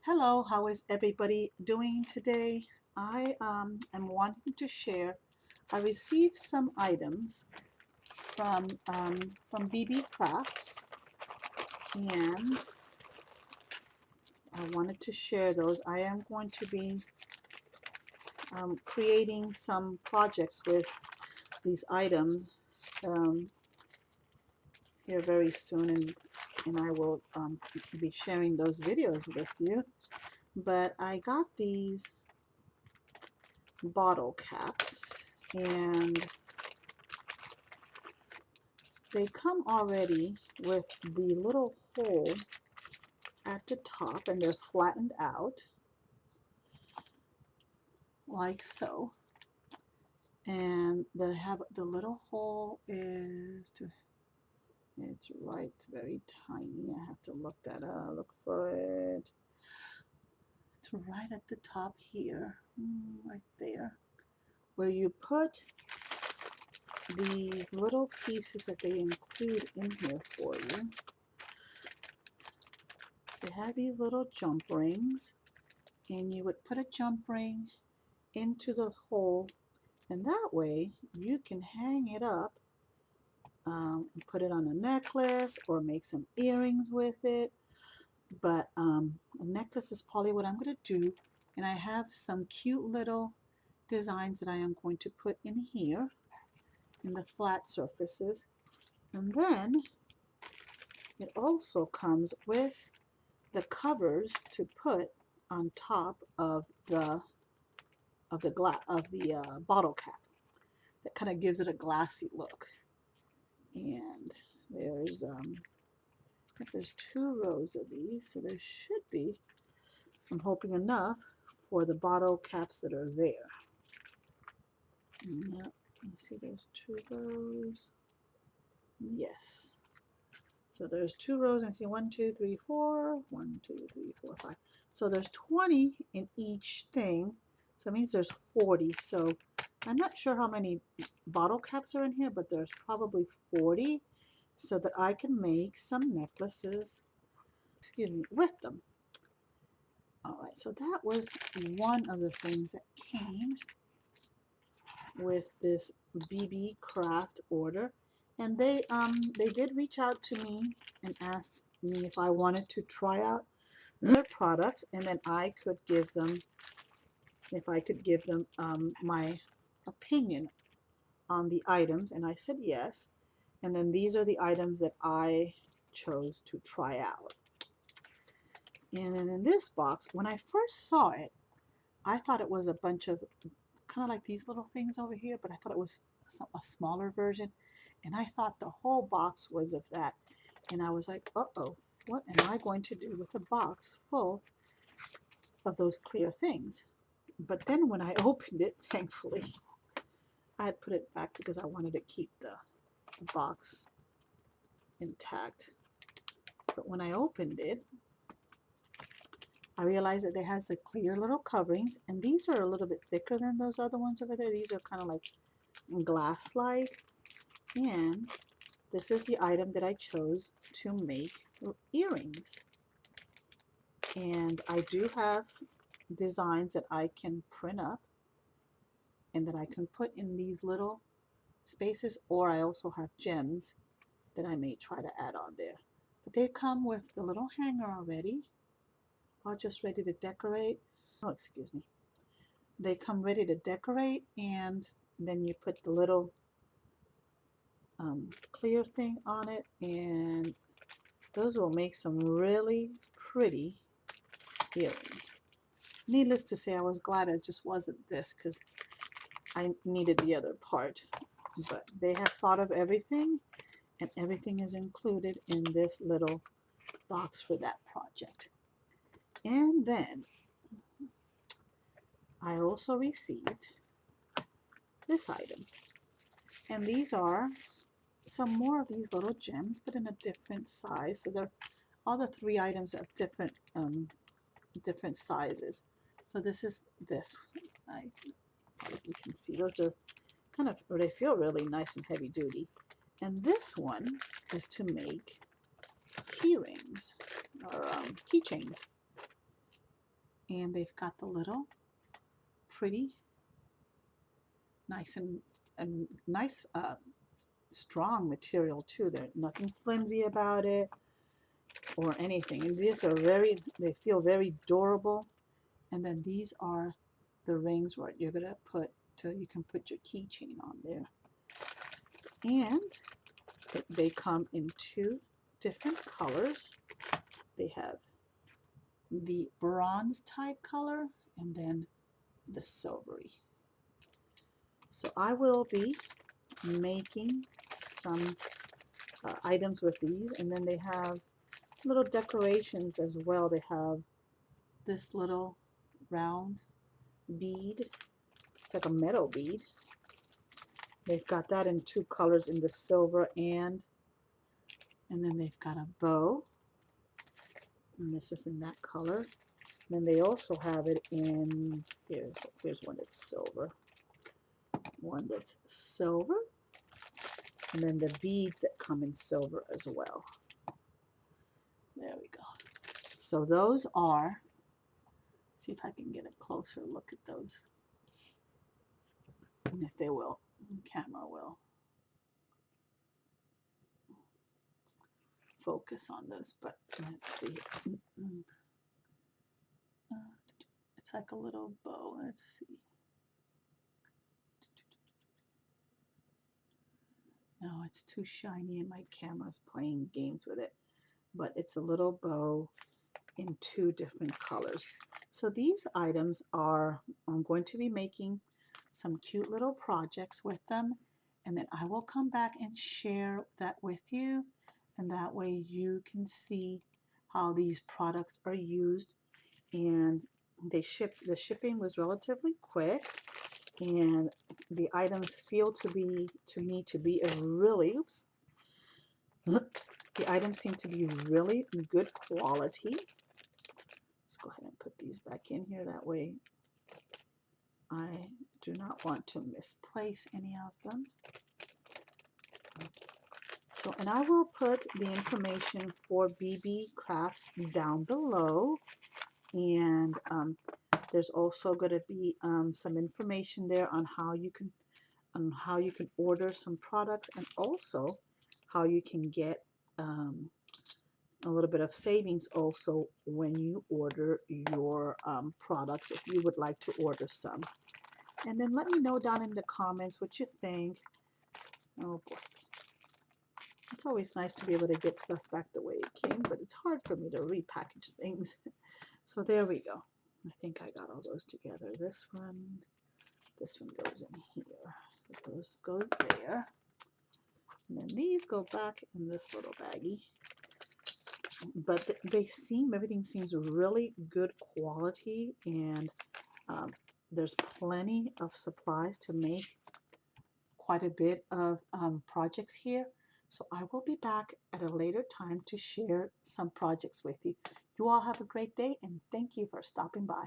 Hello, how is everybody doing today? I am wanting to share. I received some items from Beebee Crafts, and I wanted to share those. I am going to be creating some projects with these items um, here very soon, and I will be sharing those videos with you. But I got these bottle caps, and they come already with the little hole at the top, and they're flattened out like so. And they have the little hole it's right, very tiny. I have to look that up, look for it. It's right at the top here, right there, where you put these little pieces that they include in here for you. They have these little jump rings, and you would put a jump ring into the hole, and that way you can hang it up and put it on a necklace or make some earrings with it. But a necklace is probably what I'm going to do, and I have some cute little designs that I am going to put in here in the flat surfaces. And then it also comes with the covers to put on top of the bottle cap. That kind of gives it a glassy look. And there's I think there's 2 rows of these, so there should be, I'm hoping, enough for the bottle caps that are there. Yep, you see there's 2 rows. Yes. So there's 2 rows, and I see 1, 2, 3, 4, 1, 2, 3, 4, 5. So there's 20 in each thing. So it means there's 40. So I'm not sure how many bottle caps are in here, but there's probably 40, so that I can make some necklaces, excuse me, with them. All right, so that was one of the things that came with this Beebee Craft order. And they did reach out to me and ask me if I wanted to try out their products, and then I could give them, if I could give them my opinion on the items, and I said yes. And then these are the items that I chose to try out. And then in this box, when I first saw it, I thought it was a bunch of kind of like these little things over here, but I thought it was a smaller version. And I thought the whole box was of that. And I was like, uh-oh, what am I going to do with a box full of those clear things? But then when I opened it, thankfully, I had put it back because I wanted to keep the box intact. But when I opened it, I realized that it has the clear little coverings, and these are a little bit thicker than those other ones over there. These are kind of like glass-like, and this is the item that I chose to make earrings. And I do have designs that I can print up and that I can put in these little spaces, or I also have gems that I may try to add on there. But they come with the little hanger already, all just ready to decorate. Oh, excuse me. They come ready to decorate, and then you put the little clear thing on it, and those will make some really pretty earrings. Needless to say, I was glad it just wasn't this, because I needed the other part. But they have thought of everything, and everything is included in this little box for that project. And then I also received this item, and these are some more of these little gems, but in a different size. So they're all the 3 items of different sizes. So this is this. I don't know if you can see, those are kind of, or they feel really nice and heavy duty. And this one is to make key rings or keychains. And they've got the little pretty, nice and nice strong material too. There's nothing flimsy about it or anything. And these are they feel very durable. And then these are the rings where you're gonna put, so you can put your keychain on there. And they come in two different colors. They have the bronze type color and then the silvery. So I will be making some items with these, and then they have little decorations as well. They have this little round bead. It's like a metal bead. They've got that in two colors, in the silver and then they've got a bow, and this is in that color. Then they also have it in, here's one that's silver, and then the beads that come in silver as well. There we go. So those are, see if I can get a closer look at those, and if they will, the camera will focus on those, but let's see. It's like a little bow. Let's see. No, it's too shiny and my camera's playing games with it, but it's a little bow in two different colors. So these items are, I'm going to be making some cute little projects with them, and then I will come back and share that with you, and that way you can see how these products are used. And the shipping was relatively quick, and the items feel to me to be a really, oops, the items seem to be really good quality. Let's go ahead and put these back in here, that way I do not want to misplace any of them. So, and I will put the information for Beebee Crafts down below, and there's also going to be some information there on how you can order some products, and also how you can get a little bit of savings also when you order your products, if you would like to order some. And then let me know down in the comments what you think. Oh boy, it's always nice to be able to get stuff back the way it came, but it's hard for me to repackage things. So there we go. I think I got all those together. This one goes in here. So those go there. And then these go back in this little baggie. But everything seems really good quality, and there's plenty of supplies to make quite a bit of projects here. So I will be back at a later time to share some projects with you. You all have a great day, and thank you for stopping by.